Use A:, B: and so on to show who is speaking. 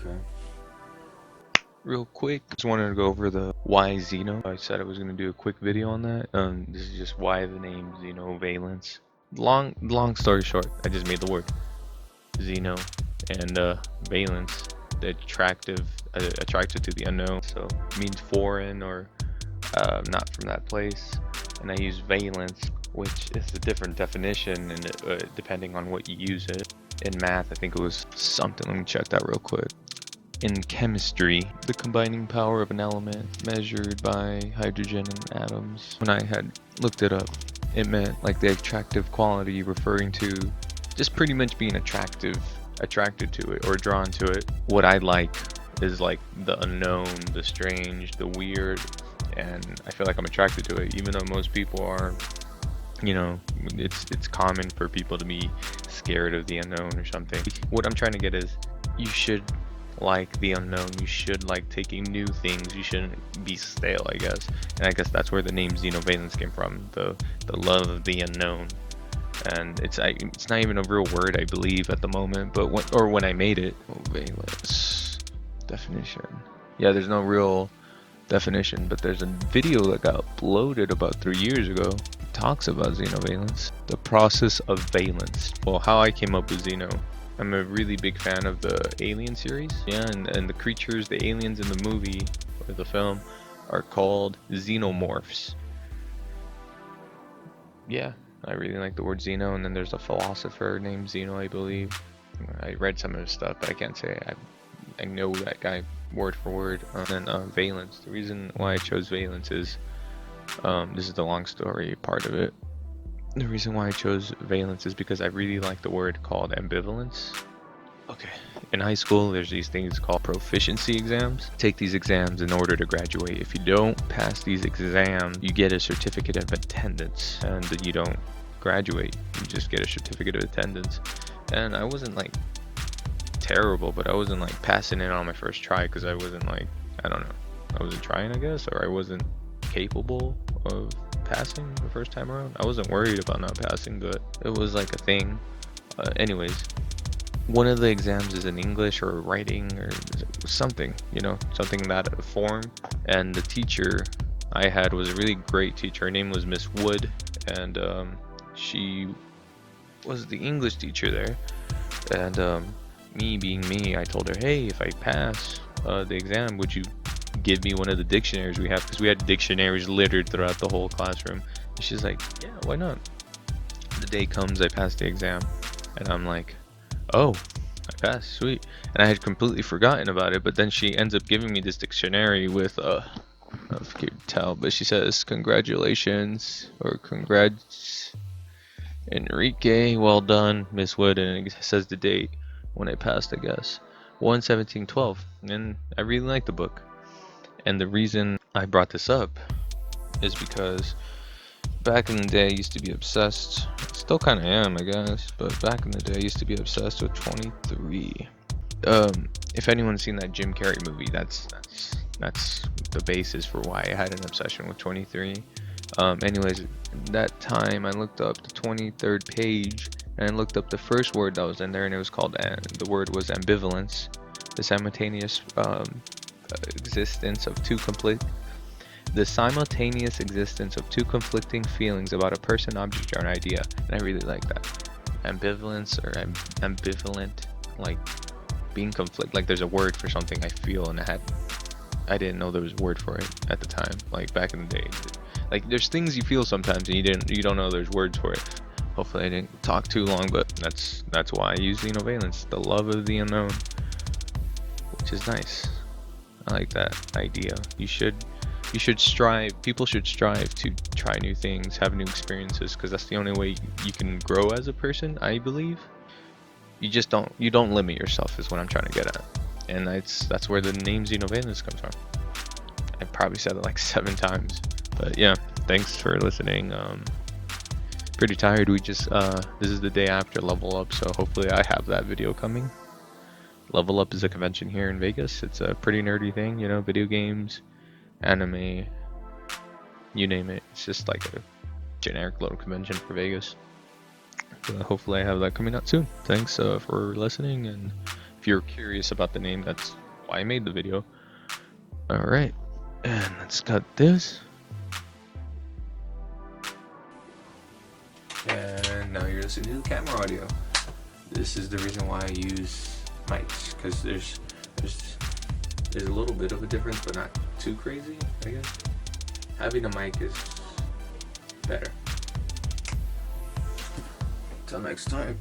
A: Okay.
B: Real quick, just wanted to go over the why Xeno. I said I was gonna do a quick video on that. This is just why the name Xenovalence. Long story short, I just made the word Xeno and valence, the attracted to the unknown. So it means foreign or not from that place. And I use valence, which is a different definition, and depending on what you use it. In math, I think it was something. Let me check that real quick. In chemistry, the combining power of an element measured by hydrogen and atoms. When I had looked it up, it meant like the attractive quality, referring to just pretty much being attracted to it or drawn to it. What I like is like the unknown, the strange, the weird, and I feel like I'm attracted to it, even though most people are, it's common for people to be scared of the unknown or something. What I'm trying to get is, you should like the unknown, you should like taking new things, you shouldn't be stale, I guess. And I guess that's where the name Xenovalence came from, the love of the unknown. And it's not even a real word, I believe, at the moment, but when I made it, valence definition. Yeah, there's no real definition, but there's a video that got uploaded about 3 years ago. It talks about Xenovalence, the process of valence. Well, how I came up with Xeno. I'm a really big fan of the Alien series. Yeah, and the creatures, the aliens in the movie or the film are called xenomorphs. Yeah, I really like the word Xeno, and then there's a philosopher named Zeno, I believe. I read some of his stuff, but I can't say I know that guy word for word. And then valence. The reason why I chose valence is, this is the long story part of it. The reason why I chose valence is because I really like the word called ambivalence. Okay, in high school, there's these things called proficiency exams. Take these exams in order to graduate. If you don't pass these exams, you get a certificate of attendance, and you don't graduate. You just get a certificate of attendance. And I wasn't like terrible, but I wasn't like passing it on my first try because I wasn't like, I don't know, I wasn't trying, I guess, or I wasn't capable of passing the first time around. I wasn't worried about not passing, but it was like a thing. Anyways, one of the exams is in English or writing or something, something that form. And the teacher I had was a really great teacher. Her name was Miss Wood, and she was the English teacher there. And me being me, I told her, hey, if I pass the exam, would you give me one of the dictionaries we have? Because we had dictionaries littered throughout the whole classroom. And she's like, yeah, why not? The day comes, I pass the exam, and I'm like, oh, I passed, sweet. And I had completely forgotten about it, but then she ends up giving me this dictionary with I don't know if you can tell, but she says, congratulations, or congrats, Enrique, well done, Miss Wood, and it says the date when I passed, I guess, 1/17/12. And I really like the book. And the reason I brought this up is because back in the day, I used to be obsessed. Still kind of am, I guess. But back in the day, I used to be obsessed with 23. If anyone's seen that Jim Carrey movie, that's the basis for why I had an obsession with 23. Anyways, that time I looked up the 23rd page, and I looked up the first word that was in there, and it was called, the word was ambivalence, the simultaneous existence of two conflicting feelings about a person, object, or an idea. And I really like that. Ambivalence, or ambivalent, like being conflict. Like there's a word for something I feel, and I didn't know there was a word for it at the time. Like back in the day, like there's things you feel sometimes, and you don't know there's words for it. Hopefully I didn't talk too long, but that's why I use Xenovalence, the love of the unknown, which is nice. I like that idea. You should strive. People should strive to try new things, have new experiences, because that's the only way you can grow as a person, I believe. You don't limit yourself, is what I'm trying to get at. And that's where the name Xenovalence comes from. I probably said it like 7 times. But yeah, thanks for listening. Pretty tired. This is the day after Level Up, so hopefully I have that video coming. Level Up is a convention here in Vegas. It's a pretty nerdy thing, video games, anime, you name it. It's just like a generic little convention for Vegas. Hopefully I have that coming out soon. Thanks for listening, and if you're curious about the name, that's why I made the video. Alright, and let's cut this. And now you're listening to the camera audio. This is the reason why I use mics, because there's a little bit of a difference, but not too crazy, I guess. Having a mic is better. Till next time.